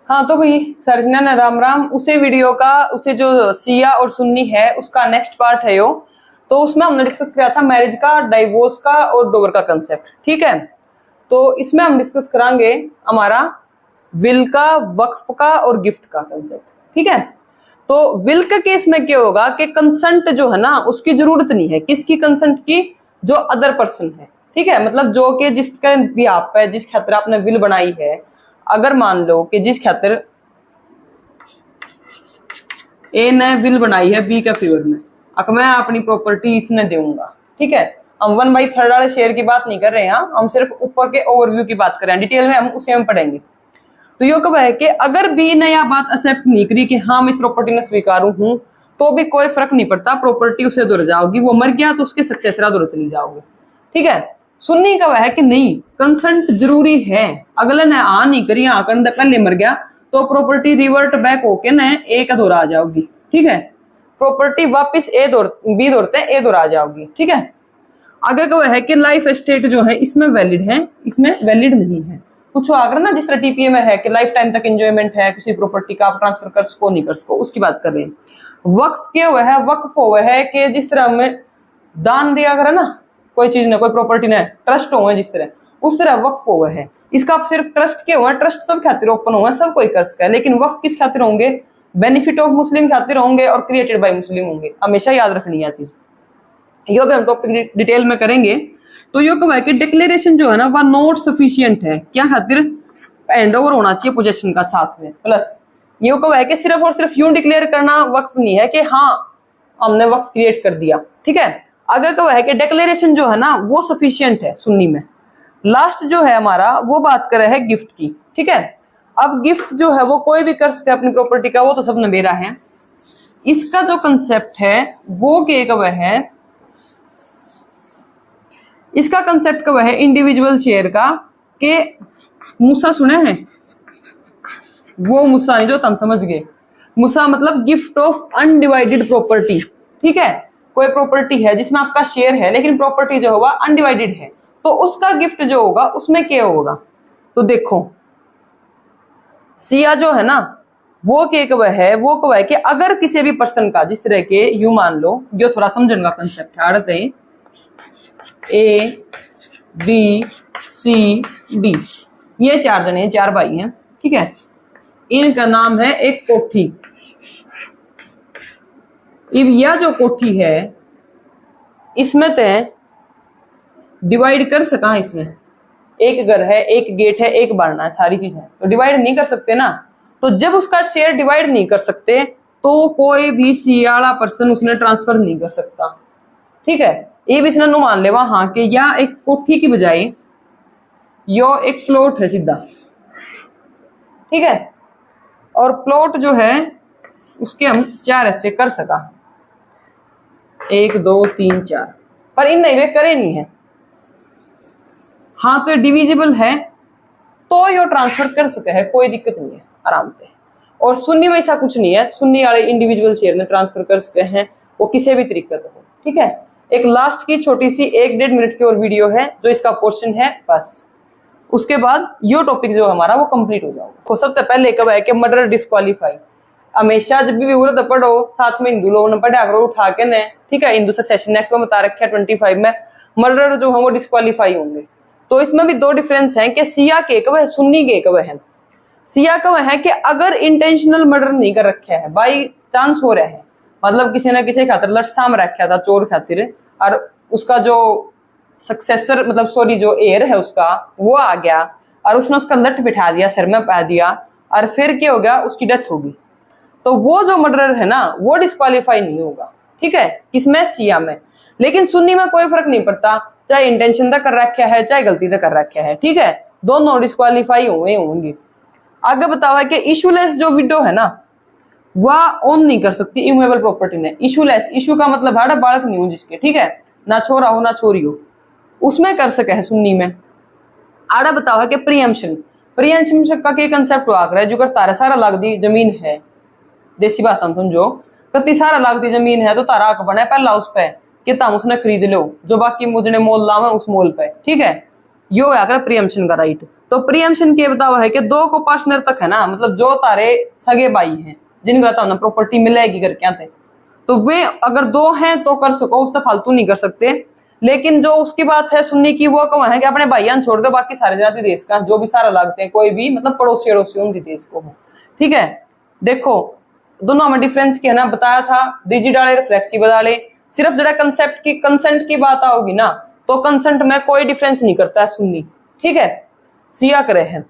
हाँ तो भाई सर्जना ने राम राम। उसे वीडियो का उसे जो सिया और सुन्नी है उसका नेक्स्ट पार्ट है यो। तो उसमें हमने डिस्कस किया था मैरिज का, डाइवोर्स का और डोवर का कंसेप्ट। ठीक है, तो इसमें हम डिस्कस करांगे हमारा विल का, वक्फ का और गिफ्ट का कंसेप्ट। ठीक है, तो विल के केस में क्या होगा कि कंसेंट जो है ना उसकी जरूरत नहीं है। किसकी कंसेंट की? जो अदर पर्सन है। ठीक है, मतलब जो कि जिसका भी आप है, जिस खातिर आपने विल बनाई है, अगर मान लो कि जिस खातिर ए ने विल बनाई है बी के फेवर में, अब मैं अपनी प्रॉपर्टी इसने दूंगा। ठीक है, हम 1/3 वाले शेयर की बात नहीं कर रहे हैं, हम सिर्फ ऊपर के ओवरव्यू की बात कर रहे हैं। डिटेल में हम उसे हम पढ़ेंगे। तो ये कब है कि अगर बी ने यह बात एक्सेप्ट नहीं करी कि हाँ मैं इस प्रॉपर्टी में स्वीकारू हूं, तो भी कोई फर्क नहीं पड़ता, प्रॉपर्टी उसे दूर जाओगी। वो मर गया तो उसके सक्सेसर दूर चली जाओगे। ठीक है, सुन्नी का वह है कि नहीं, कंसेंट जरूरी है। अगले ने आ नहीं करी, आ कर पहले मर गया तो प्रॉपर्टी रिवर्ट बैक होके न ए का दौरा आ जाओगी। ठीक है, प्रॉपर्टी वापस बी दौड़ते ए दौरा आ जाओगी। ठीक है, आगे का वह है कि लाइफ एस्टेट जो है इसमें वैलिड है, इसमें वैलिड नहीं है। कुछ आकर ना जिस तरह टीपीए में है कि लाइफ टाइम तक एंजॉयमेंट है किसी प्रॉपर्टी का, आप ट्रांसफर कर सको नहीं कर सको, उसकी बात कर रहे हैं। वक्फ क्या हुआ है? वक्फ हुआ है कि जिस तरह हमें दान दिया करे ना कोई चीज ने, कोई प्रॉपर्टी ने, ट्रस्ट हुआ है जिस तरह, उस तरह वक्फ हुआ है। इसका आप सिर्फ ट्रस्ट क्या हुआ है? ट्रस्ट सब खातिर ओपन हुआ है, सब कोई कर सकता है, लेकिन वक्फ किस खातिर होंगे? बेनिफिट ऑफ मुस्लिम खातिर होंगे और क्रिएटेड बाय मुस्लिम होंगे। हमेशा याद रखनी है चीज, यो भी हम टॉपिक डिटेल में करेंगे। तो यो कब है कि डिक्लेरेशन जो है ना वह नॉट सफिशिएंट है। क्या खातिर? हैंड ओवर होना चाहिए पोजेशन का साथ में प्लस। यो कब है कि सिर्फ और सिर्फ यूं डिक्लेयर करना वक्फ नहीं है कि हाँ हमने वक्फ क्रिएट कर दिया। ठीक है, अगर कब है कि डिक्लेरेशन जो है ना वो सफिशिएंट है सुन्नी में। लास्ट जो है हमारा वो बात कर रहे हैं गिफ्ट की। ठीक है, अब गिफ्ट जो है वो कोई भी कर सकता है अपनी प्रॉपर्टी का, वो तो सबने मेरा है। इसका जो कंसेप्ट है वो क्या कब है? इसका कंसेप्ट कब है? इंडिविजुअल शेयर का। के मूसा सुने हैं? वो मूसा नहीं जो तुम समझ गए। मूसा मतलब गिफ्ट ऑफ अनडिवाइडेड प्रॉपर्टी। ठीक है, कोई प्रॉपर्टी है जिसमें आपका शेयर है लेकिन प्रॉपर्टी जो होगा अनडिवाइडेड है, तो उसका गिफ्ट जो होगा उसमें क्या होगा? तो देखो सिया जो है ना वो क्या कब है? वो कब है कि अगर किसी भी पर्सन का, जिस तरह के यू मान लो, जो थोड़ा समझने का कंसेप्ट है, आड़ते ए बी सी डी, ये 4 जने, 4 भाई हैं। ठीक है, इनका नाम है एक कोठी। अब यह जो कोठी है इसमें तय डिवाइड कर सका, इसमें एक घर है, एक गेट है, एक बारना है, सारी चीज है, तो डिवाइड नहीं कर सकते ना। तो जब उसका शेयर डिवाइड नहीं कर सकते तो कोई भी सियाड़ा पर्सन उसने ट्रांसफर नहीं कर सकता। ठीक है, ये भी इसने मान ले वहां हाँ कि या एक कोठी की बजाय यो एक प्लॉट है सीधा। ठीक है, और प्लॉट जो है उसके हम 4 हिस्से कर सका, 1 2 3 4, पर इन नहीं वे करे नहीं है। हाँ तो डिविजिबल है तो यो ट्रांसफर कर सके है, कोई दिक्कत नहीं है, आराम से। और सुन्नी में ऐसा कुछ नहीं है, सुन्नी वाले इंडिविजुअल शेयर में ट्रांसफर कर सके हैं वो किसी भी तरीके से हो। ठीक है, एक लास्ट की छोटी सी 1-1.5 मिनट की और वीडियो है जो इसका पोर्शन है, बस उसके बाद यो टॉपिक जो हमारा वो कंप्लीट हो जाएगा। तो सबसे पहले कब है कि मर्डर डिस्क्वालीफाई। हमेशा जब भी विवरण पढ़ो साथ में हिंदू लोगों ने पढ़ा करो उठा के ने। ठीक है, हिंदू सक्सेशन एक्ट में बता रखा है 25 में मर्डर जो है वो डिस्क्वालीफाई होंगे। तो इसमें भी 2 डिफरेंस हैं कि सिया के कब है, सुन्नी के कब है। सिया कब है कि अगर इंटेंशनल मर्डर नहीं कर रखा है, बाई चांस हो रहा है, मतलब किसी न किसी खातिर लटसाम रखा था चोर खातिर, और उसका जो सक्सेसर मतलब सॉरी जो एयर है उसका वो आ गया और उसने उसका लट बिठा दिया, सिर में पा दिया, और फिर क्या हो गया, उसकी डेथ होगी, तो वो जो मर्डर है ना वो डिस्क्वालीफाई नहीं होगा। ठीक है, किसमें? सिया में। लेकिन सुन्नी में कोई फर्क नहीं पड़ता, चाहे इंटेंशन तक कर रखा है चाहे गलती तक कर रखा है। ठीक है, दोनों डिस्क्वालीफाई होंगे। आगे बताओ है कि इशूलेस जो विडो है ना वह ओन नहीं कर सकती इमूवेबल प्रॉपर्टी ने। इशूलेस, इशू का मतलब है बालक नहीं हो जिसके, ठीक है, ना छोरा हो ना छोरी हो, उसमें कर सके है सुन्नी में। आड़ा बताओ है कि प्रीएम्पशन, प्रीएम्पशन का क्या कंसेप्ट हुआ है? जो कर तारा सारा लाख दी जमीन है, देसी भाषा में समझो, कति सारा लाख दी जमीन है तो तारा हक बना पहला उस पे कि तुम उसने खरीद लो, जो बाकी मुझे मोल लाओ है उस मोल पे। ठीक है, यो है प्रीएम्पशन का राइट। तो प्रीएम्पशन के बताओ है कि दो को पार्टनर तक है ना, मतलब जो तारे सगे भाई हैं जिनका बताओ ना प्रॉपर्टी मिलेगी करके आते, तो वे अगर दो हैं तो कर सको, उससे फालतू नहीं कर सकते। लेकिन जो उसकी बात है सुन्नी की, वो कौन है कि अपने भाईयान छोड़ दो, बाकी सारे जाति देश का जो भी सारा लागते हैं, कोई भी मतलब पड़ोसी अड़ोसी उनकी देश को हो। ठीक है, देखो दोनों में डिफरेंस क्या है ना बताया था, रिजिड वाले फ्लेक्सिबल वाले। सिर्फ जरा कंसेंट की बात आओगी ना, तो कंसेंट में कोई डिफरेंस नहीं करता है सुन्नी। ठीक है, सिया करे हैं।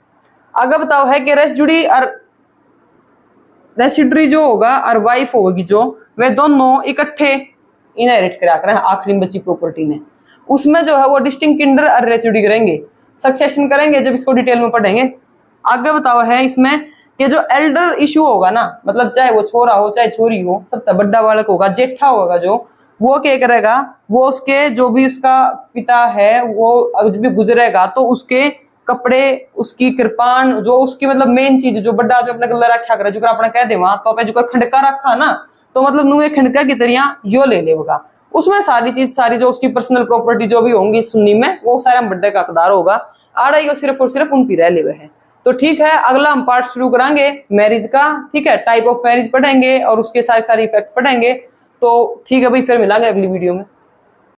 अगर बताओ है कि रेसिड्यूरी और रेसिड्यूरी जो होगा और वाइफ होगी जो, वे दोनों इकट्ठे इनहेरिट करा करें आखिरी बची प्रॉपर्टी में, उसमें जो है वो डिस्टिंक्ट किंडर और रेसिड्यूरी करेंगे, सक्सेशन करेंगे, जब इसको डिटेल में पढ़ेंगे। आगे बताओ है इसमें कि जो एल्डर इशू होगा ना, मतलब चाहे वो छोरा हो चाहे छोरी हो, सबसे बड़ा बालक होगा, जेठा होगा जो, वो क्या करेगा, वो उसके जो भी उसका पिता है वो जब भी गुजरेगा तो उसके कपड़े, उसकी कृपान, जो उसकी मतलब मेन चीज जो बड़ा जो अपने गला रखा करे, जो अपना कह दे वहां तो पे जो खंडका रखा ना, तो मतलब नुए खंडका की तरह यो ले लेगा, उसमें सारी चीज सारी जो उसकी पर्सनल प्रॉपर्टी जो भी होंगी सुन्नी में, वो सारा बड्डे का हकदार होगा। आड़ाई को सिर्फ और सिर्फ उनकी रह ले है। तो ठीक है, अगला हम पार्ट शुरू करेंगे मैरिज का। ठीक है, टाइप ऑफ मैरिज पढ़ेंगे और उसके सारे इफेक्ट पढ़ेंगे। तो ठीक है भाई, फिर मिलेंगे अगली वीडियो में।